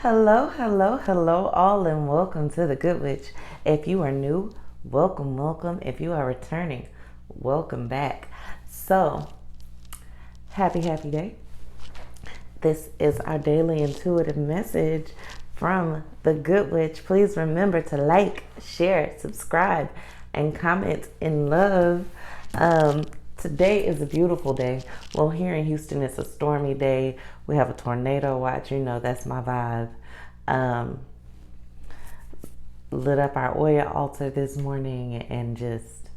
Hello, hello, hello, all, and welcome to the Good Witch. If you are new, welcome, welcome. If you are returning, welcome back. So, happy day. This is our daily intuitive message from the Good Witch. Please remember to like, share, subscribe, and comment in love. Today is a beautiful day. Well, here in Houston, it's a stormy day. We have a tornado watch. You know, that's my vibe. Um, Lit up our Oya altar this morning and just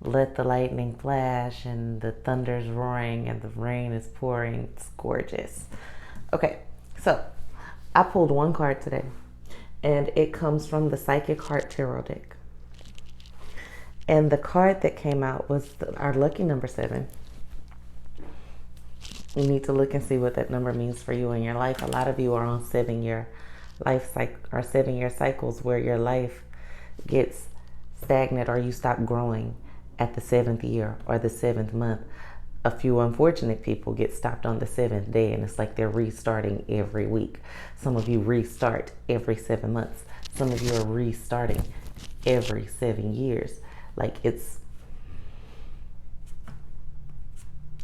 let the lightning flash and the thunder's roaring and the rain is pouring. It's gorgeous. Okay, so I pulled one card today, and it comes from the Psychic Heart Tarot deck. And the card that came out was our lucky number 7. You need to look and see what that number means for you in your life. A lot of you are on 7-year life cycle or 7-year cycles where your life gets stagnant or you stop growing at the 7th year or the 7th month. A few unfortunate people get stopped on the 7th day, and it's like they're restarting every week. Some of you restart every 7 months. Some of you are restarting every 7 years. Like you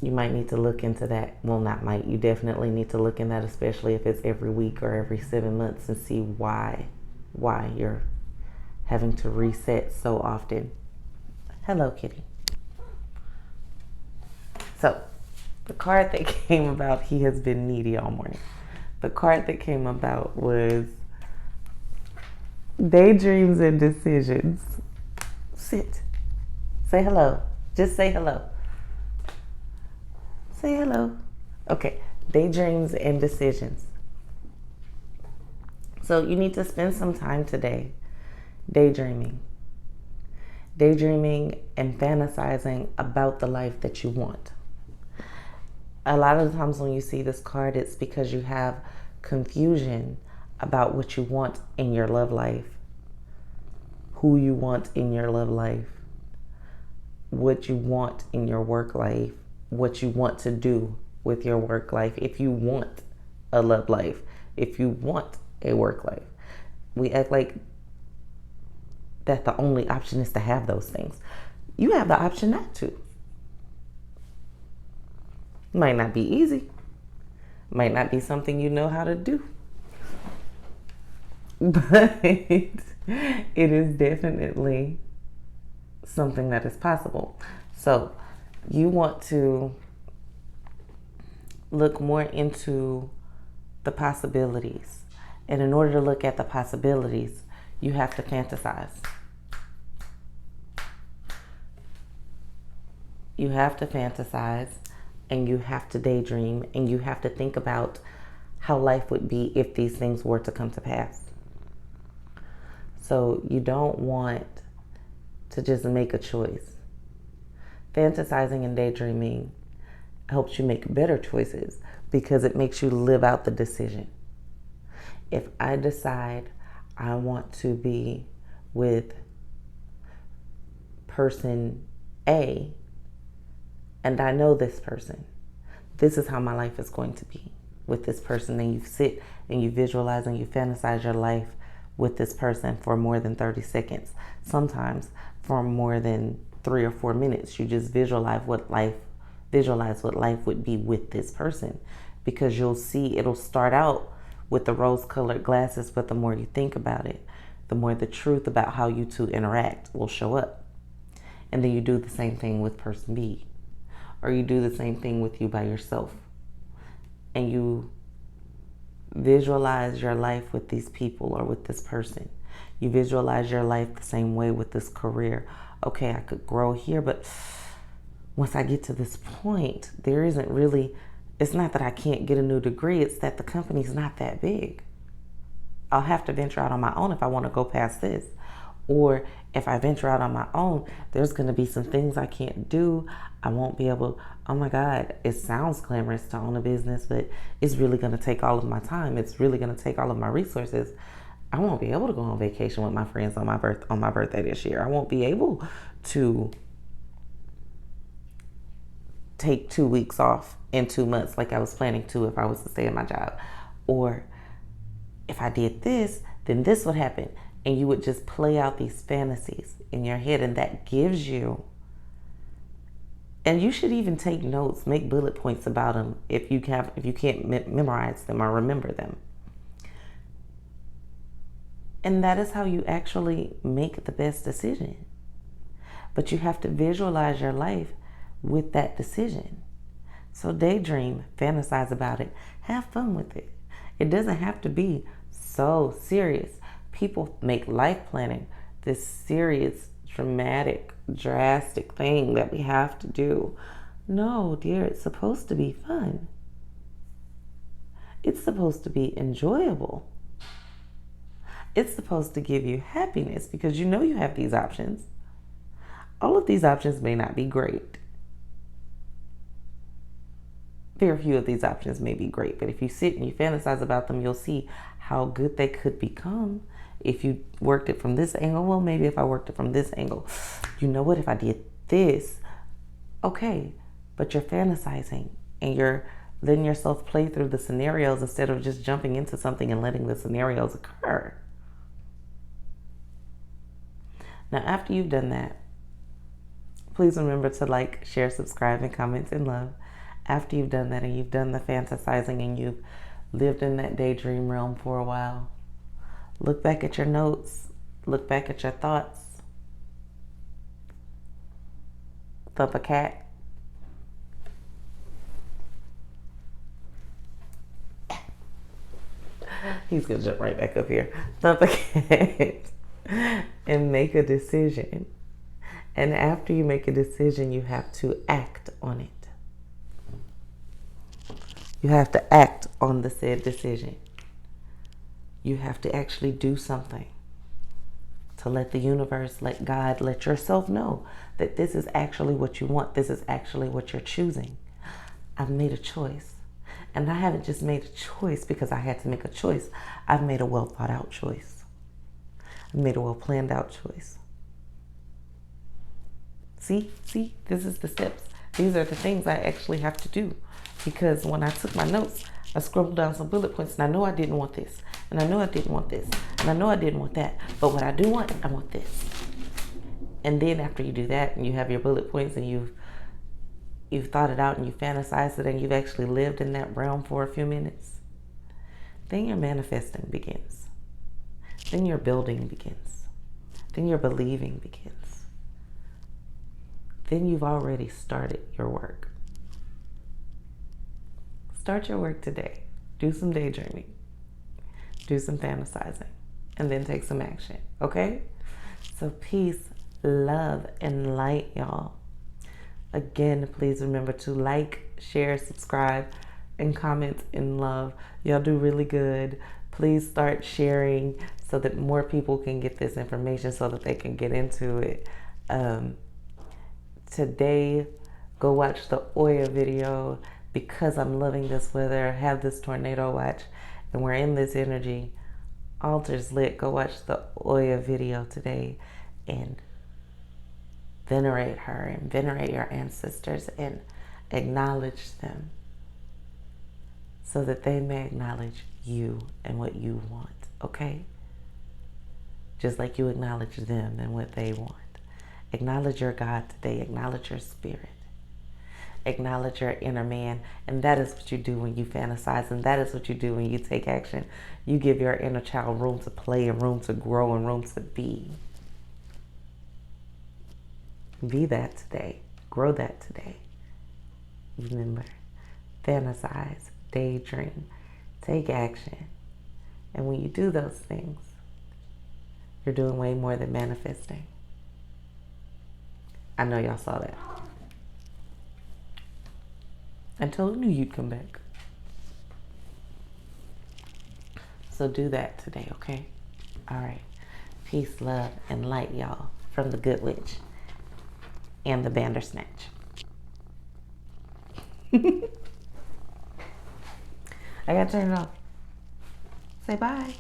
might need to look into that. Well, not might. You definitely need to look in that, especially if it's every week or every 7 months, and see why you're having to reset so often. Hello, kitty. So, the card that came about, he has been needy all morning. The card that came about was daydreams and decisions. Sit. Say hello. Just say hello. Say hello. Okay, daydreams and decisions. So you need to spend some time today daydreaming. Daydreaming and fantasizing about the life that you want. A lot of the times when you see this card, it's because you have confusion about what you want in your love life, who you want in your love life, what you want in your work life, what you want to do with your work life. If you want a love life, if you want a work life, we act like that the only option is to have those things. You have the option not to. Might not be easy, might not be something you know how to do, but it is definitely something that is possible. So you want to look more into the possibilities. And in order to look at the possibilities, you have to fantasize. You have to fantasize, and you have to daydream, and you have to think about how life would be if these things were to come to pass. So you don't want to just make a choice. Fantasizing and daydreaming helps you make better choices because it makes you live out the decision. If I decide I want to be with person A, and I know this person, this is how my life is going to be with this person. And you sit and you visualize and you fantasize your life with this person for more than 30 seconds. Sometimes for more than 3 or 4 minutes. You just visualize what life would be with this person, because you'll see it'll start out with the rose-colored glasses, but the more you think about it, the more the truth about how you two interact will show up. And then you do the same thing with person B, or you do the same thing with you by yourself, and you visualize your life with these people or with this person. You visualize your life the same way with this career. Okay, I could grow here, but once I get to this point, there isn't really, it's not that I can't get a new degree, it's that the company's not that big. I'll have to venture out on my own if I want to go past this. Or if I venture out on my own, there's going to be some things I can't do. I won't be able, oh my God, it sounds glamorous to own a business, but it's really going to take all of my time. It's really going to take all of my resources. I won't be able to go on vacation with my friends on my birthday this year. I won't be able to take 2 weeks off in 2 months like I was planning to if I was to stay at my job. Or if I did this, then this would happen. And you would just play out these fantasies in your head, and that gives you, and you should even take notes, make bullet points about them if you can't memorize them or remember them. And that is how you actually make the best decision. But you have to visualize your life with that decision. So daydream, fantasize about it, have fun with it. It doesn't have to be so serious. People make life planning this serious, dramatic, drastic thing that we have to do. No, dear, it's supposed to be fun. It's supposed to be enjoyable. It's supposed to give you happiness because you know you have these options. All of these options may not be great. Very few of these options may be great, but if you sit and you fantasize about them, you'll see how good they could become. If you worked it from this angle, well, maybe if I worked it from this angle, you know what, if I did this, okay, but you're fantasizing and you're letting yourself play through the scenarios instead of just jumping into something and letting the scenarios occur. Now, after you've done that, please remember to like, share, subscribe, and comment in love. After you've done that and you've done the fantasizing and you've lived in that daydream realm for a while, look back at your notes, look back at your thoughts. Thump a cat. He's gonna jump right back up here. Thump a cat and make a decision. And after you make a decision, you have to act on it. You have to act on the said decision. You have to actually do something to let the universe, let God, let yourself know that this is actually what you want. This is actually what you're choosing. I've made a choice. And I haven't just made a choice because I had to make a choice. I've made a well thought out choice. I've made a well planned out choice. See, this is the steps. These are the things I actually have to do. Because when I took my notes, I scribbled down some bullet points, and I know I didn't want this, and I know I didn't want this, and I know I didn't want that. But what I do want, I want this. And then after you do that, and you have your bullet points, and you've thought it out, and you fantasized it, and you've actually lived in that realm for a few minutes, then your manifesting begins. Then your building begins. Then your believing begins. Then you've already started your work. Start your work today. Do some daydreaming. Do some fantasizing. And then take some action. Okay? So peace, love, and light, y'all. Again, please remember to like, share, subscribe, and comment in love. Y'all do really good. Please start sharing so that more people can get this information so that they can get into it. Today, go watch the Oya video. Because I'm loving this weather, have this tornado watch, and we're in this energy. Altars lit. Go watch the Oya video today and venerate her and venerate your ancestors and acknowledge them so that they may acknowledge you and what you want, okay? Just like you acknowledge them and what they want. Acknowledge your God today. Acknowledge your spirit. Acknowledge your inner man, and that is what you do when you fantasize, and that is what you do when you take action. You give your inner child room to play and room to grow and room to be. Be that today. Grow that today. Remember, fantasize, daydream, take action. And when you do those things, you're doing way more than manifesting. I know y'all saw that. I told you you'd come back. So do that today, okay? All right. Peace, love, and light, y'all, from the Good Witch and the Bandersnatch. I gotta turn it off. Say bye.